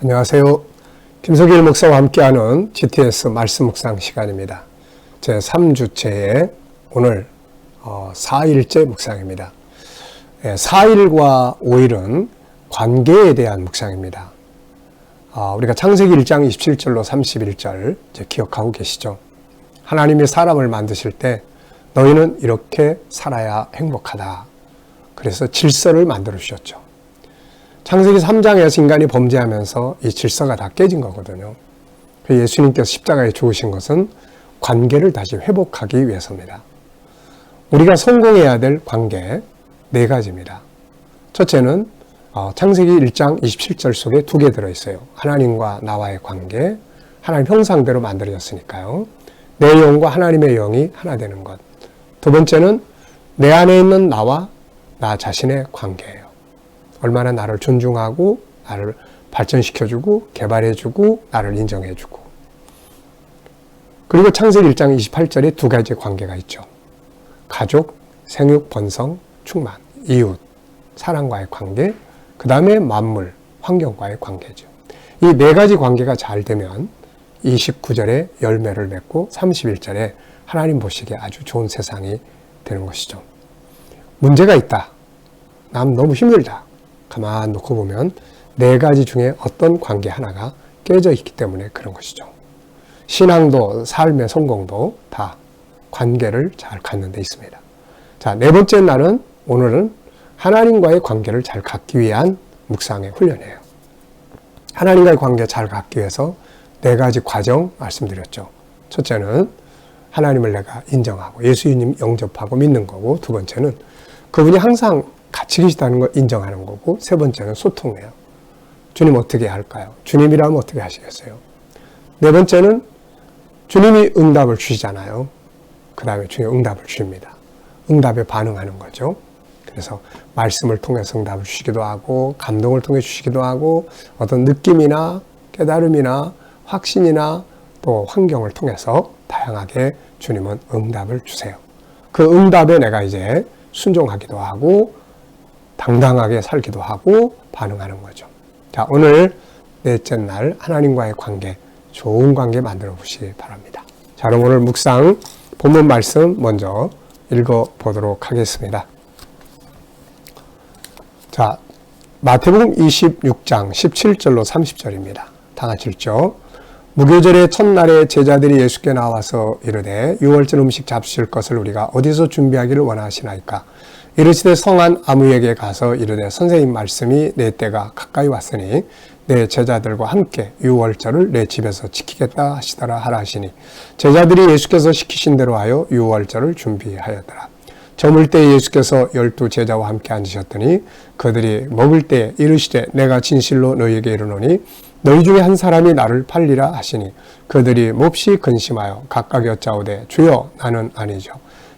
안녕하세요. 김석일 목사와 함께하는 GTS 말씀 묵상 시간입니다. 제 3주째의 오늘 4일째 묵상입니다. 4일과 5일은 관계에 대한 묵상입니다. 우리가 창세기 1장 27절로 31절 기억하고 계시죠? 하나님이 사람을 만드실 때 너희는 이렇게 살아야 행복하다. 그래서 질서를 만들어 주셨죠. 창세기 3장에서 인간이 범죄하면서 이 질서가 다 깨진 거거든요. 예수님께서 십자가에 죽으신 것은 관계를 다시 회복하기 위해서입니다. 우리가 성공해야 될 관계 4가지입니다. 첫째는 창세기 1장 27절 속에 2개 들어있어요. 하나님과 나와의 관계, 하나님 형상대로 만들어졌으니까요. 내 영과 하나님의 영이 하나 되는 것. 두 번째는 내 안에 있는 나와 나 자신의 관계예요. 얼마나 나를 존중하고 나를 발전시켜주고 개발해주고 나를 인정해주고. 그리고 창세기 1장 28절에 2가지 관계가 있죠. 가족, 생육, 번성, 충만, 이웃, 사랑과의 관계, 그 다음에 만물, 환경과의 관계죠. 이 4가지 관계가 잘 되면 29절에 열매를 맺고 31절에 하나님 보시기에 아주 좋은 세상이 되는 것이죠. 문제가 있다. 남 너무 힘들다. 가만 놓고 보면 4가지 중에 어떤 관계 하나가 깨져 있기 때문에 그런 것이죠. 신앙도 삶의 성공도 다 관계를 잘 갖는 데 있습니다. 자, 4번째 날은 오늘은 하나님과의 관계를 잘 갖기 위한 묵상의 훈련이에요. 하나님과의 관계 잘 갖기 위해서 4가지 과정 말씀드렸죠. 첫째는 하나님을 내가 인정하고 예수님 영접하고 믿는 거고, 두 번째는 그분이 항상 같이 계시다는 걸 인정하는 거고, 세 번째는 소통이에요. 주님 어떻게 할까요? 주님이라면 어떻게 하시겠어요? 4번째는 주님이 응답을 주시잖아요. 그 다음에 주님 응답을 주십니다. 응답에 반응하는 거죠. 그래서 말씀을 통해서 응답을 주시기도 하고, 감동을 통해 주시기도 하고, 어떤 느낌이나 깨달음이나 확신이나 또 환경을 통해서 다양하게 주님은 응답을 주세요. 그 응답에 내가 이제 순종하기도 하고 당당하게 살기도 하고 반응하는 거죠. 자, 오늘 4째 날 하나님과의 관계, 좋은 관계 만들어 보시기 바랍니다. 자, 그럼 오늘 묵상 본문 말씀 먼저 읽어보도록 하겠습니다. 자, 마태복음 26장 17절로 30절입니다. 다 같이 읽죠. 무교절의 첫날에 제자들이 예수께 나와서 이르되 유월절 음식 잡수실 것을 우리가 어디서 준비하기를 원하시나이까? 이르시되 성한 아무에게 가서 이르되 선생님 말씀이 내 때가 가까이 왔으니 내 제자들과 함께 유월절을 내 집에서 지키겠다 하시더라 하라 하시니 제자들이 예수께서 시키신 대로 하여 유월절을 준비하였더라. 저물 때 예수께서 12 제자와 함께 앉으셨더니 그들이 먹을 때 이르시되 내가 진실로 너희에게 이르노니 너희 중에 한 사람이 나를 팔리라 하시니 그들이 몹시 근심하여 각각 여짜오되 주여 나는 아니죠.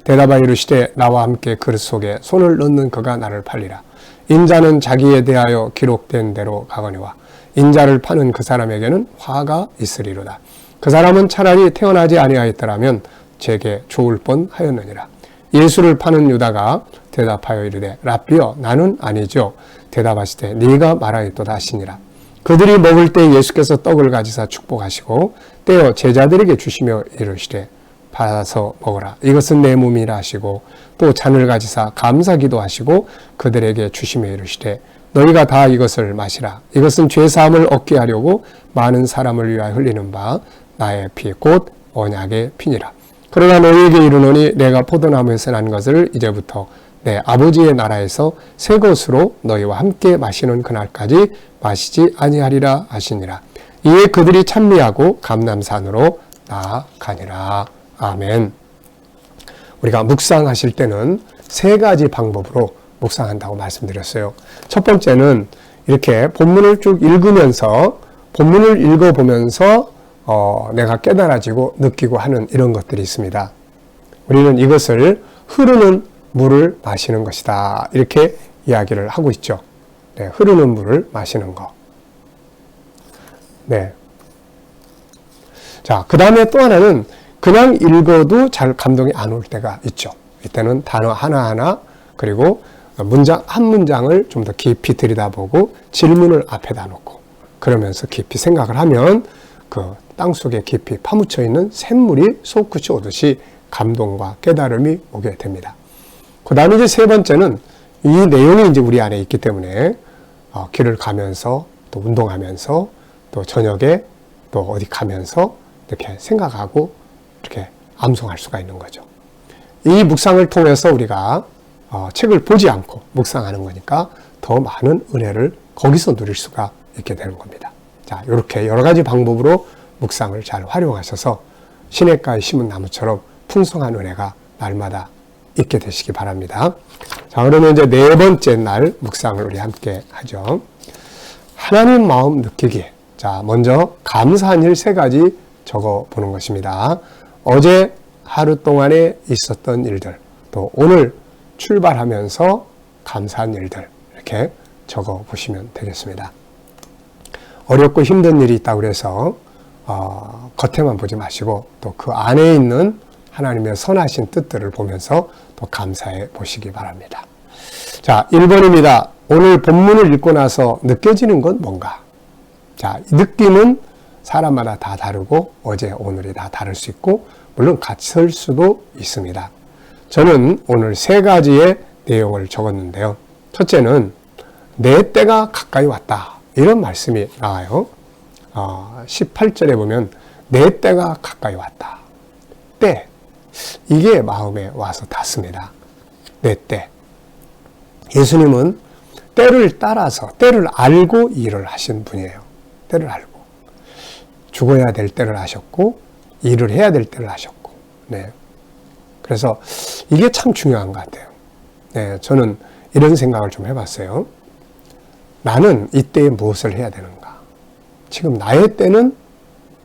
대답하여 이르시되 나와 함께 그릇 속에 손을 넣는 그가 나를 팔리라. 인자는 자기에 대하여 기록된 대로 가거니와 인자를 파는 그 사람에게는 화가 있으리로다. 그 사람은 차라리 태어나지 아니하였더라면 제게 좋을 뻔하였느니라. 예수를 파는 유다가 대답하여 이르되 랍비여 나는 아니죠. 대답하시되 네가 말하였도다 하시니라. 그들이 먹을 때 예수께서 떡을 가지사 축복하시고 떼어 제자들에게 주시며 이르시되 받아서 먹으라. 이것은 내 몸이라 하시고 또 잔을 가지사 감사기도 하시고 그들에게 주시며 이르시되 너희가 다 이것을 마시라. 이것은 죄사함을 얻게 하려고 많은 사람을 위하여 흘리는 바 나의 피 곧 언약의 피니라. 그러나 너희에게 이르노니 내가 포도나무에서 난 것을 이제부터 내 아버지의 나라에서 새 것으로 너희와 함께 마시는 그날까지 마시지 아니하리라 하시니라. 이에 그들이 찬미하고 감람산으로 나아가니라. 아멘. 우리가 묵상하실 때는 3가지 방법으로 묵상한다고 말씀드렸어요. 첫 번째는 이렇게 본문을 쭉 읽으면서 본문을 읽어보면서 내가 깨달아지고 느끼고 하는 이런 것들이 있습니다. 우리는 이것을 흐르는 물을 마시는 것이다. 이렇게 이야기를 하고 있죠. 네, 흐르는 물을 마시는 거. 네. 자, 그 다음에 또 하나는 그냥 읽어도 잘 감동이 안 올 때가 있죠. 이때는 단어 하나하나 그리고 문장 한 문장을 좀 더 깊이 들여다보고 질문을 앞에다 놓고 그러면서 깊이 생각을 하면 그 땅속에 깊이 파묻혀 있는 샘물이 솟구쳐 오듯이 감동과 깨달음이 오게 됩니다. 그 다음에 이제 세 번째는 이 내용이 이제 우리 안에 있기 때문에 길을 가면서 또 운동하면서 또 저녁에 또 어디 가면서 이렇게 생각하고 이렇게 암송할 수가 있는 거죠. 이 묵상을 통해서 우리가 책을 보지 않고 묵상하는 거니까 더 많은 은혜를 거기서 누릴 수가 있게 되는 겁니다. 자, 이렇게 여러 가지 방법으로 묵상을 잘 활용하셔서 시냇가에 심은 나무처럼 풍성한 은혜가 날마다 있게 되시기 바랍니다. 자, 그러면 이제 네 번째 날 묵상을 우리 함께 하죠. 하나님 마음 느끼기. 자, 먼저 감사한 일 세 가지 적어 보는 것입니다. 어제 하루 동안에 있었던 일들, 또 오늘 출발하면서 감사한 일들, 이렇게 적어 보시면 되겠습니다. 어렵고 힘든 일이 있다고 그래서 겉에만 보지 마시고 또 그 안에 있는 하나님의 선하신 뜻들을 보면서 또 감사해 보시기 바랍니다. 자, 1번입니다. 오늘 본문을 읽고 나서 느껴지는 건 뭔가? 자, 느낌은 사람마다 다 다르고 어제 오늘이 다 다를 수 있고 물론 같을 수도 있습니다. 저는 오늘 세 가지의 내용을 적었는데요. 첫째는 내 때가 가까이 왔다. 이런 말씀이 나와요. 18절에 보면 내 때가 가까이 왔다. 때. 이게 마음에 와서 닿습니다. 내 때. 예수님은 때를 따라서 때를 알고 일을 하신 분이에요. 때를 알고. 죽어야 될 때를 아셨고 일을 해야 될 때를 아셨고. 네. 그래서 이게 참 중요한 것 같아요. 네, 저는 이런 생각을 좀 해봤어요. 나는 이때에 무엇을 해야 되는가? 지금 나의 때는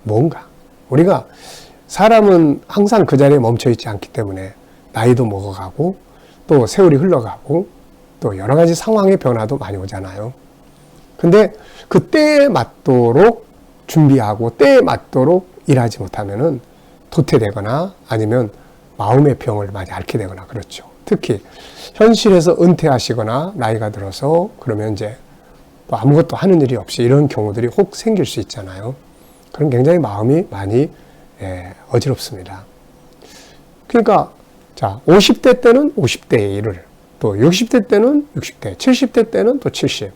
뭔가? 우리가 사람은 항상 그 자리에 멈춰 있지 않기 때문에 나이도 먹어가고 또 세월이 흘러가고 또 여러 가지 상황의 변화도 많이 오잖아요. 근데 그 때에 맞도록 준비하고 때에 맞도록 일하지 못하면은 도태되거나 아니면 마음의 병을 많이 앓게 되거나 그렇죠. 특히 현실에서 은퇴하시거나 나이가 들어서 그러면 이제 또 아무것도 하는 일이 없이 이런 경우들이 혹 생길 수 있잖아요. 그럼 굉장히 마음이 많이 어지럽습니다. 그러니까 자 50대 때는 50대의 일을 또 60대 때는 60대, 70대 때는 또 70.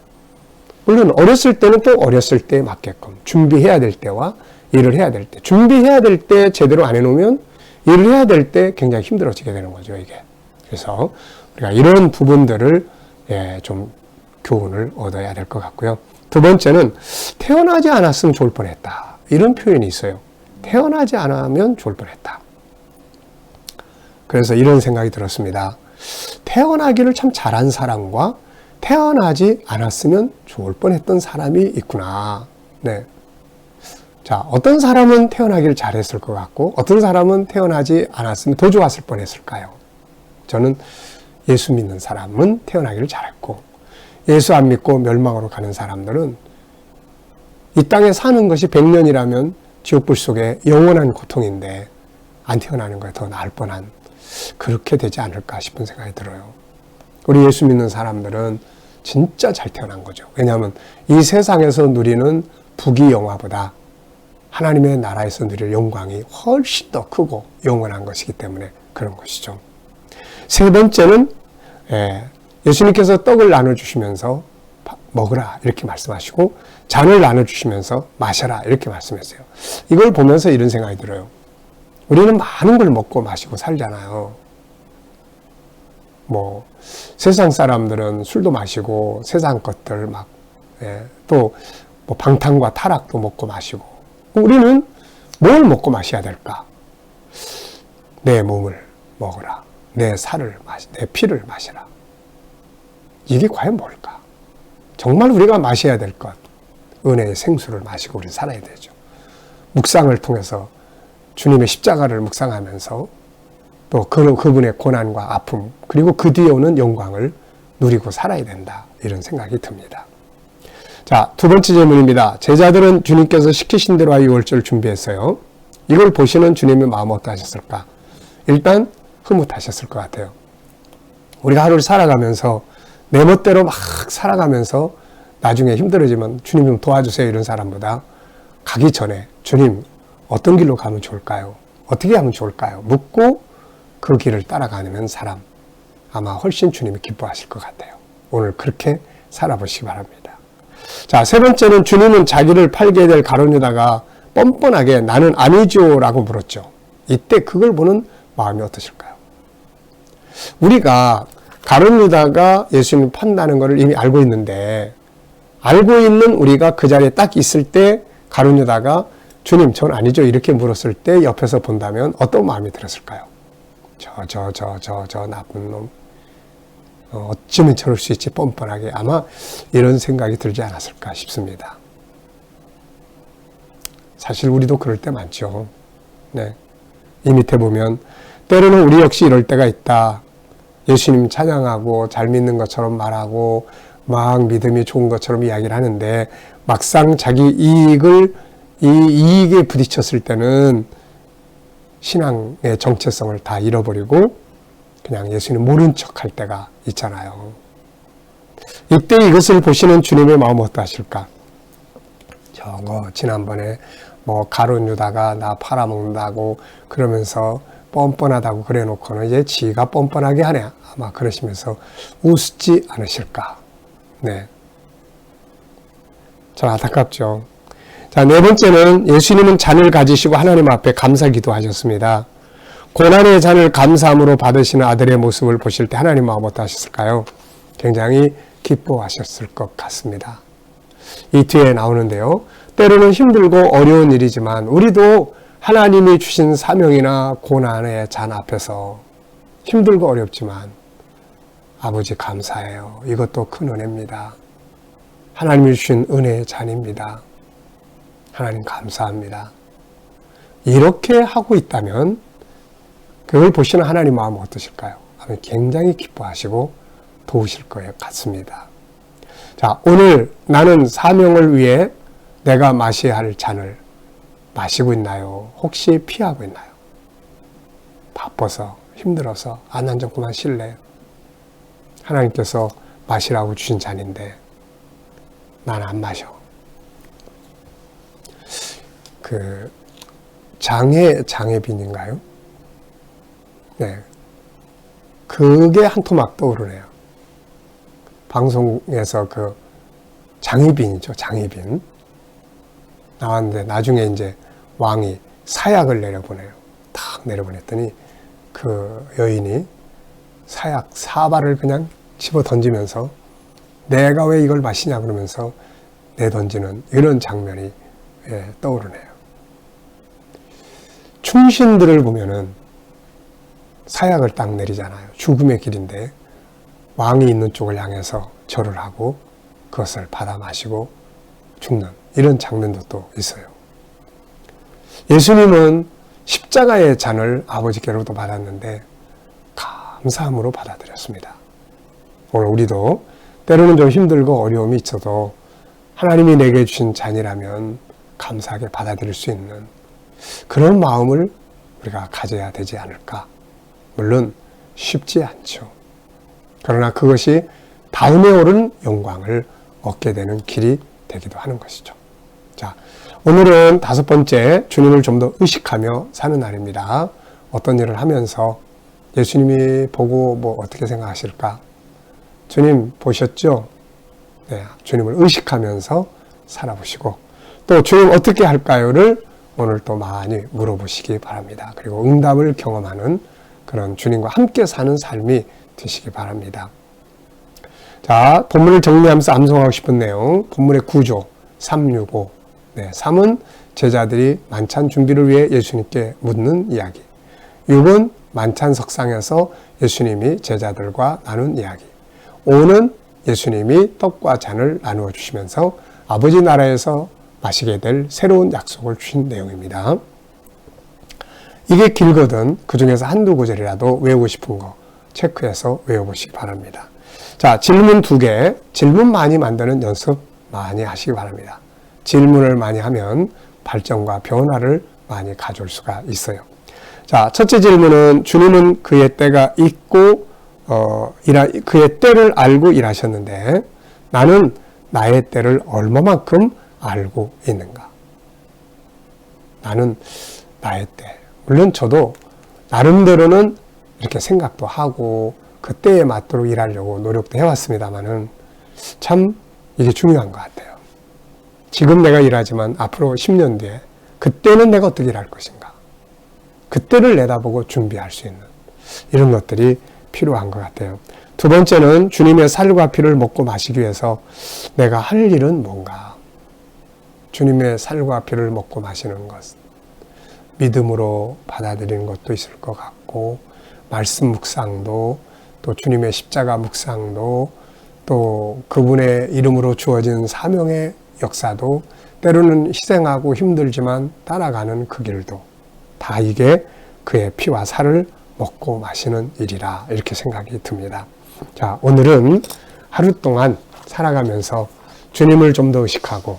물론 어렸을 때는 또 어렸을 때에 맞게끔 준비해야 될 때와 일을 해야 될 때. 준비해야 될 때 제대로 안 해놓으면 일을 해야 될 때 굉장히 힘들어지게 되는 거죠, 이게. 그래서 우리가 이런 부분들을 좀 교훈을 얻어야 될 것 같고요. 두 번째는 태어나지 않았으면 좋을 뻔했다. 이런 표현이 있어요. 태어나지 않으면 좋을 뻔했다. 그래서 이런 생각이 들었습니다. 태어나기를 참 잘한 사람과 태어나지 않았으면 좋을 뻔했던 사람이 있구나. 네. 자, 어떤 사람은 태어나기를 잘했을 것 같고 어떤 사람은 태어나지 않았으면 더 좋았을 뻔했을까요? 저는 예수 믿는 사람은 태어나기를 잘했고 예수 안 믿고 멸망으로 가는 사람들은 이 땅에 사는 것이 100년이라면 지옥불 속에 영원한 고통인데 안 태어나는 거에 더 나을 뻔한 그렇게 되지 않을까 싶은 생각이 들어요. 우리 예수 믿는 사람들은 진짜 잘 태어난 거죠. 왜냐하면 이 세상에서 누리는 부귀 영화보다 하나님의 나라에서 누릴 영광이 훨씬 더 크고 영원한 것이기 때문에 그런 것이죠. 세 번째는 예수님께서 떡을 나눠주시면서 먹으라 이렇게 말씀하시고 잔을 나눠주시면서 마셔라 이렇게 말씀했어요. 이걸 보면서 이런 생각이 들어요. 우리는 많은 걸 먹고 마시고 살잖아요. 뭐 세상 사람들은 술도 마시고 세상 것들 막 또 뭐 방탕과 타락도 먹고 마시고 우리는 뭘 먹고 마셔야 될까? 내 몸을 먹으라. 내 살을 내 피를 마시라. 이게 과연 뭘까? 정말 우리가 마셔야 될 것. 은혜의 생수를 마시고 우리 살아야 되죠. 묵상을 통해서 주님의 십자가를 묵상하면서 또 그분의 고난과 아픔 그리고 그 뒤에 오는 영광을 누리고 살아야 된다. 이런 생각이 듭니다. 자, 두 번째 질문입니다. 제자들은 주님께서 시키신 대로 유월절을 준비했어요. 이걸 보시는 주님의 마음 어떠하셨을까? 일단 흐뭇하셨을 것 같아요. 우리가 하루를 살아가면서 내 멋대로 막 살아가면서 나중에 힘들어지면 주님 좀 도와주세요 이런 사람보다 가기 전에 주님 어떤 길로 가면 좋을까요? 어떻게 하면 좋을까요? 묻고 그 길을 따라가는 사람 아마 훨씬 주님이 기뻐하실 것 같아요. 오늘 그렇게 살아보시기 바랍니다. 자, 세 번째는 주님은 자기를 팔게 될 가룟 유다가 뻔뻔하게 나는 아니죠 라고 물었죠. 이때 그걸 보는 마음이 어떠실까요? 우리가 가룟 유다가 예수님을 판다는 것을 이미 알고 있는데 알고 있는 우리가 그 자리에 딱 있을 때 가룟 유다가 주님 전 아니죠 이렇게 물었을 때 옆에서 본다면 어떤 마음이 들었을까요? 저 나쁜 놈 어쩌면 저럴 수 있지 뻔뻔하게 아마 이런 생각이 들지 않았을까 싶습니다. 사실 우리도 그럴 때 많죠. 네. 이 밑에 보면 때로는 우리 역시 이럴 때가 있다. 예수님 찬양하고 잘 믿는 것처럼 말하고 막 믿음이 좋은 것처럼 이야기를 하는데 막상 자기 이익에 부딪혔을 때는 신앙의 정체성을 다 잃어버리고 그냥 예수님 모른 척 할 때가 있잖아요. 이때 이것을 보시는 주님의 마음은 어떠하실까? 저거 지난번에 가룟 유다가 나 팔아먹는다고 그러면서 뻔뻔하다고 그래 놓고는 이제 지가 뻔뻔하게 하네. 아마 그러시면서 웃지 않으실까. 네. 참 안타깝죠. 자, 네 번째는 예수님은 잔을 가지시고 하나님 앞에 감사 기도하셨습니다. 고난의 잔을 감사함으로 받으시는 아들의 모습을 보실 때 하나님 마음 어떠하셨을까요? 굉장히 기뻐하셨을 것 같습니다. 이 뒤에 나오는데요. 때로는 힘들고 어려운 일이지만 우리도 하나님이 주신 사명이나 고난의 잔 앞에서 힘들고 어렵지만 아버지 감사해요. 이것도 큰 은혜입니다. 하나님이 주신 은혜의 잔입니다. 하나님 감사합니다. 이렇게 하고 있다면 그걸 보시는 하나님 마음은 어떠실까요? 아마 굉장히 기뻐하시고 도우실 것 같습니다. 자, 오늘 나는 사명을 위해 내가 마셔야 할 잔을 마시고 있나요? 혹시 피하고 있나요? 바빠서 힘들어서 한 잔 그만 쉴래요? 하나님께서 마시라고 주신 잔인데 난 안 마셔. 장애빈인가요? 네. 그게 한 토막 떠오르네요. 방송에서 장희빈이죠. 장희빈. 나왔는데 나중에 이제 왕이 사약을 내려보내요. 탁 내려보냈더니 그 여인이 사발을 그냥 집어 던지면서 내가 왜 이걸 마시냐 그러면서 내던지는 이런 장면이 떠오르네요. 충신들을 보면은 사약을 딱 내리잖아요. 죽음의 길인데 왕이 있는 쪽을 향해서 절을 하고 그것을 받아 마시고 죽는 이런 장면도 또 있어요. 예수님은 십자가의 잔을 아버지께로부터 받았는데 감사함으로 받아들였습니다. 오늘 우리도 때로는 좀 힘들고 어려움이 있어도 하나님이 내게 주신 잔이라면 감사하게 받아들일 수 있는 그런 마음을 우리가 가져야 되지 않을까. 물론 쉽지 않죠. 그러나 그것이 다음에 오른 영광을 얻게 되는 길이 되기도 하는 것이죠. 자, 오늘은 다섯 번째 주님을 좀 더 의식하며 사는 날입니다. 어떤 일을 하면서 예수님이 보고 어떻게 생각하실까? 주님 보셨죠? 네, 주님을 의식하면서 살아보시고 또 주님 어떻게 할까요를 오늘 또 많이 물어보시기 바랍니다. 그리고 응답을 경험하는 그런 주님과 함께 사는 삶이 되시기 바랍니다. 자, 본문을 정리하면서 암송하고 싶은 내용, 본문의 구조 365. 네, 3은 제자들이 만찬 준비를 위해 예수님께 묻는 이야기. 6은 만찬 석상에서 예수님이 제자들과 나눈 이야기. 5는 예수님이 떡과 잔을 나누어 주시면서 아버지 나라에서 마시게 될 새로운 약속을 주신 내용입니다. 이게 길거든 그 중에서 한두 구절이라도 외우고 싶은 거 체크해서 외워보시기 바랍니다. 자, 질문 2개, 질문 많이 만드는 연습 많이 하시기 바랍니다. 질문을 많이 하면 발전과 변화를 많이 가져올 수가 있어요. 자, 첫째 질문은 주님은 그의 때가 있고 그의 때를 알고 일하셨는데 나는 나의 때를 얼마만큼 알고 있는가? 나는 나의 때. 물론 저도 나름대로는 이렇게 생각도 하고 그 때에 맞도록 일하려고 노력도 해왔습니다만은 참 이게 중요한 것 같아요. 지금 내가 일하지만 앞으로 10년 뒤에 그때는 내가 어떻게 일할 것인가? 그때를 내다보고 준비할 수 있는 이런 것들이 필요한 것 같아요. 두 번째는 주님의 살과 피를 먹고 마시기 위해서 내가 할 일은 뭔가? 주님의 살과 피를 먹고 마시는 것. 믿음으로 받아들이는 것도 있을 것 같고, 말씀 묵상도, 또 주님의 십자가 묵상도, 또 그분의 이름으로 주어진 사명의 역사도, 때로는 희생하고 힘들지만 따라가는 그 길도, 다 이게 그의 피와 살을 먹고 마시는 일이라 이렇게 생각이 듭니다. 자, 오늘은 하루 동안 살아가면서 주님을 좀 더 의식하고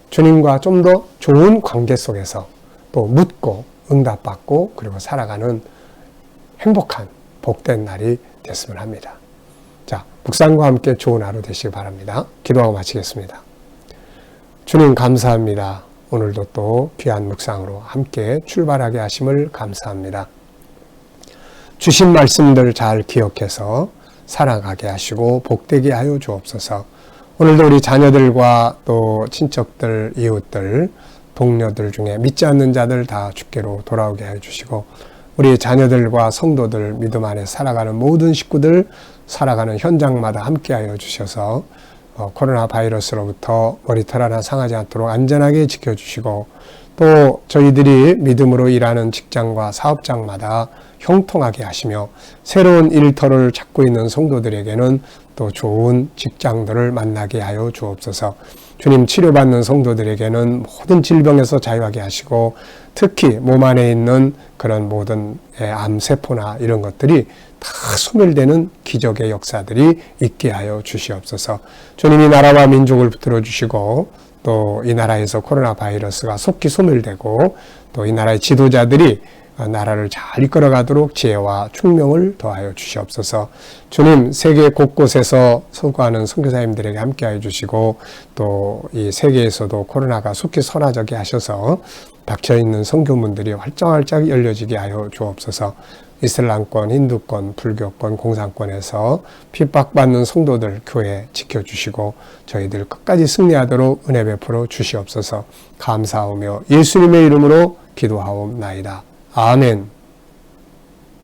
주님과 좀 더 좋은 관계 속에서 또 묻고 응답받고 그리고 살아가는 행복한 복된 날이 됐으면 합니다. 자, 묵상과 함께 좋은 하루 되시기 바랍니다. 기도하고 마치겠습니다. 주님 감사합니다. 오늘도 또 귀한 묵상으로 함께 출발하게 하심을 감사합니다. 주신 말씀들 잘 기억해서 살아가게 하시고 복되게 하여 주옵소서. 오늘도 우리 자녀들과 또 친척들, 이웃들, 동료들 중에 믿지 않는 자들 다 주께로 돌아오게 해 주시고 우리 자녀들과 성도들 믿음 안에 살아가는 모든 식구들 살아가는 현장마다 함께하여 주셔서 코로나 바이러스로부터 머리털 하나 상하지 않도록 안전하게 지켜주시고 또 저희들이 믿음으로 일하는 직장과 사업장마다 형통하게 하시며 새로운 일터를 찾고 있는 성도들에게는 또 좋은 직장들을 만나게 하여 주옵소서. 주님 치료받는 성도들에게는 모든 질병에서 자유하게 하시고 특히 몸 안에 있는 그런 모든 암세포나 이런 것들이 다 소멸되는 기적의 역사들이 있게 하여 주시옵소서. 주님이 나라와 민족을 붙들어 주시고 또 이 나라에서 코로나 바이러스가 속히 소멸되고 또 이 나라의 지도자들이 나라를 잘 이끌어가도록 지혜와 총명을 더하여 주시옵소서. 주님 세계 곳곳에서 수고하는 선교사님들에게 함께하여 주시고 또 이 세계에서도 코로나가 속히 사라지게 하셔서 닫혀있는 선교문들이 활짝활짝 열려지게 하여 주옵소서. 이슬람권, 힌두권, 불교권, 공산권에서 핍박받는 성도들 교회 지켜주시고 저희들 끝까지 승리하도록 은혜 베풀어 주시옵소서. 감사하며 예수님의 이름으로 기도하옵나이다. 아멘.